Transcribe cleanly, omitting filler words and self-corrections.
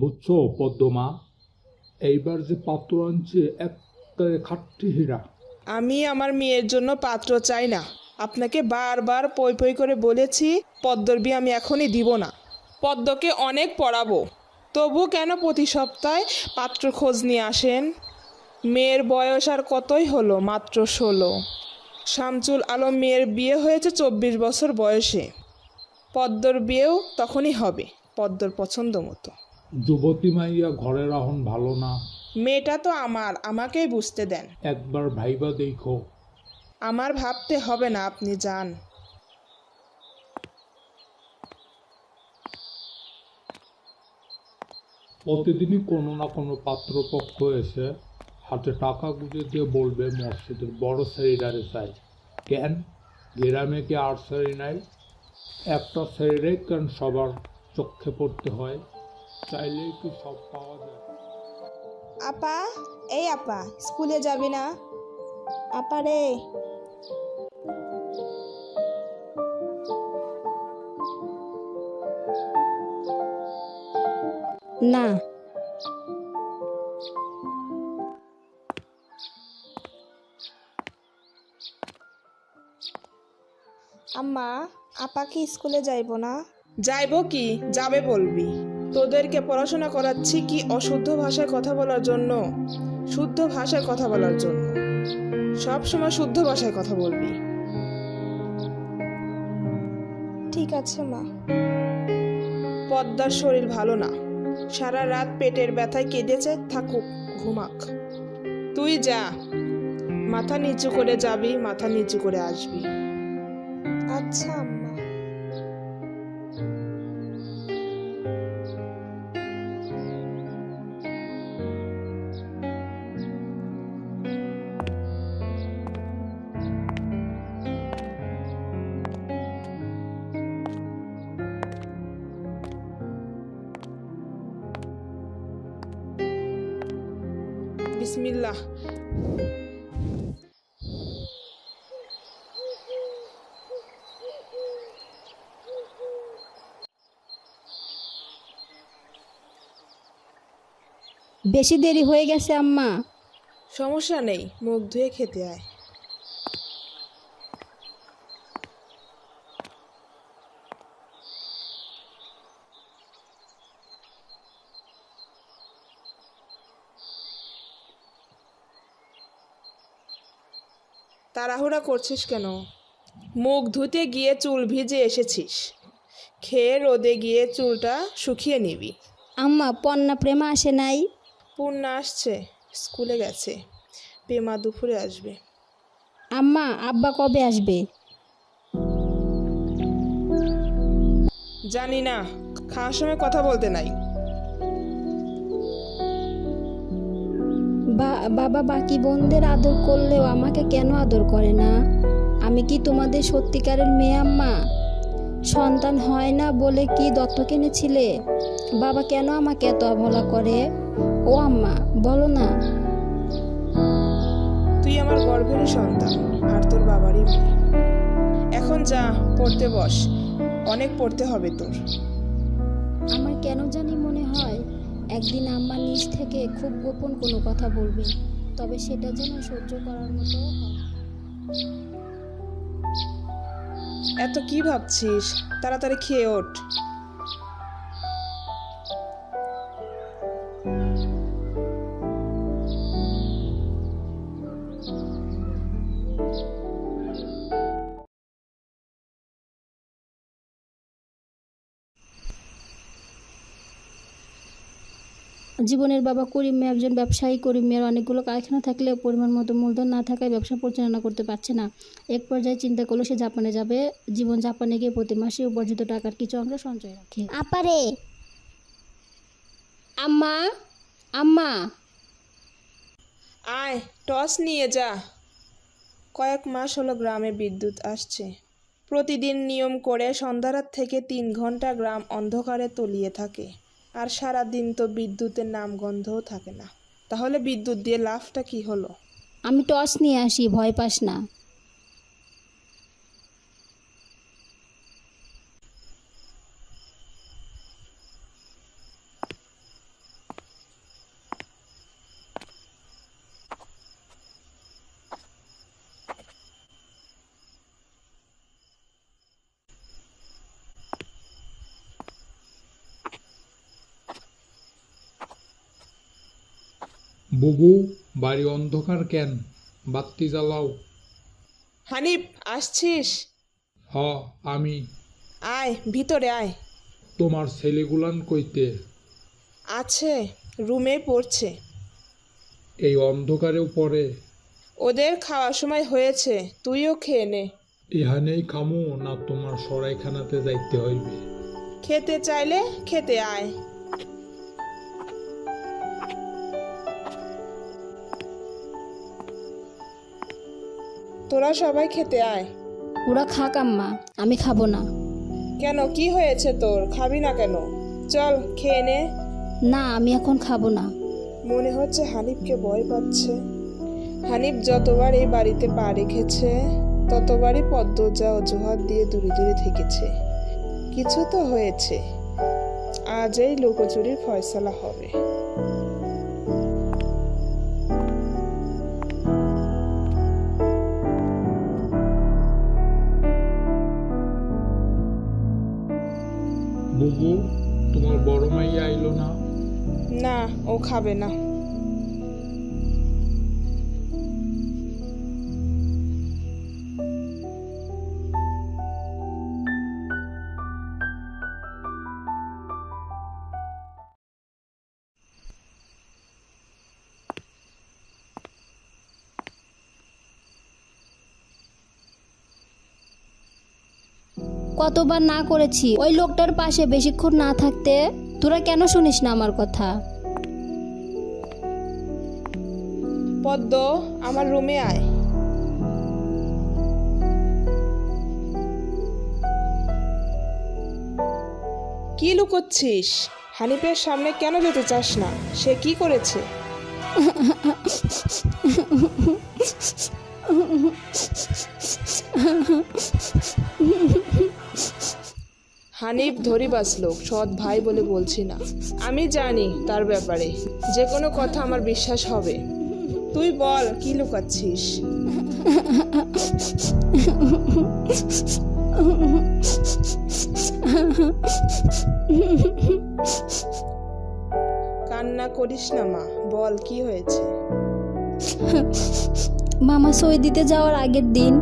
বুঝছো পদ্মমা, এইবার যে পাত্র আনছে একেবারে খাট্টি হীরা। আমি আমার মেয়ের জন্য পাত্র চাই না। আপনাকে বারবার পই পই করে বলেছি পদ্মর বিয়ে আমি এখনই দিব না। পদ্মকে অনেক পড়াবো, তবু কেন প্রতি সপ্তাহে পাত্র খোঁজ নিয়ে আসেন? মেয়ের বয়স আর কতই হলো, মাত্র 16। শামসুল আলম মেয়ের বিয়ে হয়েছে 24 বছর বয়সে। পদ্মর বিয়েও তখনই হবে, পদ্মর পছন্দ মতো। যুবতী মাইয়া ঘরে রাহন ভালো না। মেয়েটা তো আমার, আমাকেই বুঝতে দেন। একবার ভাইবা দেখো। আমার ভাবতে হবে না, আপনি যান। প্রতিদিনই কোনো না কোনো পাত্রপক্ষ এসে হাতে টাকা গুঁজে দিয়ে বলবে মসজিদের বড় সেরিডারে চাই। কেন গ্রামে কি আর সেরি নাই? একটা সেরিডে কেন সবার চোখে পড়তে হয়? চাইলেই কি সব পাওয়া যায়? আপা, এই আপা, স্কুলে যাবি না? আপা রে। না। আম্মা, আপা কি স্কুলে যাইব না? যাইবো কি, যাবে বলবি? তোদেরকে পড়াশোনা করাচ্ছি কি অশুদ্ধ ভাষায় কথা বলার জন্য? শুদ্ধ ভাষায় কথা বলার জন্য। সব সময় শুদ্ধ ভাষায় কথা বলবি। ঠিক আছে মা। পদ্মার শরীর ভালো না, সারা রাত পেটের ব্যথায় কেঁদেছে, থাকুক, ঘুমাক। তুই যা, মাথা নিচু করে যাবি, মাথা নিচু করে আসবি। আচ্ছা আম্মা। বিসমিল্লাহ। বেশি দেরি হয়ে গেছে আম্মা। সমস্যা নেই, মুখ ধুয়ে খেতে আয়। তাড়াহুড়া করছিস কেন? মুখ ধুতে গিয়ে চুল ভিজে এসেছিস, খেয়ে রোদে গিয়ে চুলটা শুকিয়ে নিবি। আম্মা, পন্না প্রেমা আসে নাই? পূর্ণা আসছে, স্কুলে গেছে। পেমা দুপুরে আসবে। আম্মা, আব্বা কবে আসবে? জানি না, খাওয়ার সময় কথা বলতে নাই। বাবা বাকি বোনদের আদর করলেও আমাকে কেন আদর করে না? আমি কি তোমাদের সত্যিকারের মেয়ে আম্মা? সন্তান হয় না বলে কি দত্তক এনেছিলে? বাবা কেন আমাকে এত অবহেলা করে? ও আম্মা, বলো না। তুই আমার গর্ভেরই সন্তান, আর তোর বাবারই মেয়ে। এখন যা, পড়তে বস, অনেক পড়তে হবে তোর। আমার কেন জানি মনে হয় একদিন আম্মা নিজ থেকে খুব গোপন কোনো কথা বলবে, তবে সেটা যেন সহ্য করার মতো হয়। এত কি ভাবছিস? তাড়াতাড়ি খেয়ে ওঠ। জীবনের বাবা করিম মিয়া একজন ব্যবসায়ী। করিম মিয়ার অনেকগুলো কারখানা থাকলেও পরিমাণ মতো মূলধন না থাকায় ব্যবসা পরিচালনা করতে পারছে না। এক পর্যায়ে চিন্তা করলো সে জাপানে যাবে। জীবন জাপানে গিয়ে প্রতি মাসে উপার্জিত টাকার কিছু অংশ সঞ্চয় রাখে। আপারে। আম্মা, আম্মা। আয়, টস নিয়ে যা। কয়েক মাস হলো গ্রামে বিদ্যুৎ আসছে। প্রতিদিন নিয়ম করে সন্ধ্যারাত থেকে 3 ঘন্টা গ্রাম অন্ধকারে তলিয়ে থাকে। আর সারা দিন তো বিদ্যুতের নামগন্ধও থাকে না। তাহলে বিদ্যুৎ দিয়ে লাভটা কি হলো? আমি টস নিয়ে আসি, ভয় পাস না। বুবু, বাড়ি অন্ধকার কেন? বাতি জ্বালাও। হানিফ, আসছিস? হ, আমি। আয় ভিতরে আয়। তোমার ছেলেগুলান কইতে? আছে, রুমে পড়ছে। এই অন্ধকারেও পড়ে? ওদের খাওয়ার সময় হয়েছে, তুইও খেয়ে নে। ইহানেই খামু না তোমার সরাইখানাতে যাইতে হইবে? খেতে চাইলে খেতে আয়। তোরা সবাই খেতে আয়। ওরা খাক আম্মা, আমি খাবো না। কেন, কি হয়েছে তোর? খাবি না কেন? চল খেয়ে নে। না, আমি এখন খাবো না। মনে হচ্ছে হানিফকে ভয় পাচ্ছে। হানিফ যতবার এই বাড়িতে পা রেখেছে ততবারই পদ্মজা অজুহাত দিয়ে দূরে দূরে থেকেছে। কিছু তো হয়েছে, আজ এই লুকোচুরির ফয়সালা হবে। বুবু, তোমার বড় মাইয়া আইলো না? না, ও খাবে না। কতবার না করেছি ওই লোকটার পাশে বেশিক্ষণ না থাকতে। তোরা কেন শুনিস না আমার কথা? পদ্ম, আমার রুমে আয়। কি লুকোচ্ছিস? হানিফের সামনে কেন যেতে চাস না? সে কি করেছে? হানিফ ধরিবাজ লোক, সৎ ভাই বলে বলছি না। আমি জানি তার ব্যাপারে, যে কোনো কথা আমার বিশ্বাস হবে। তুই বল, কি লুকাচ্ছিস? কান্না করিস না মা, বল কি হয়েছে? মামা সই দিতে যাওয়ার আগের দিন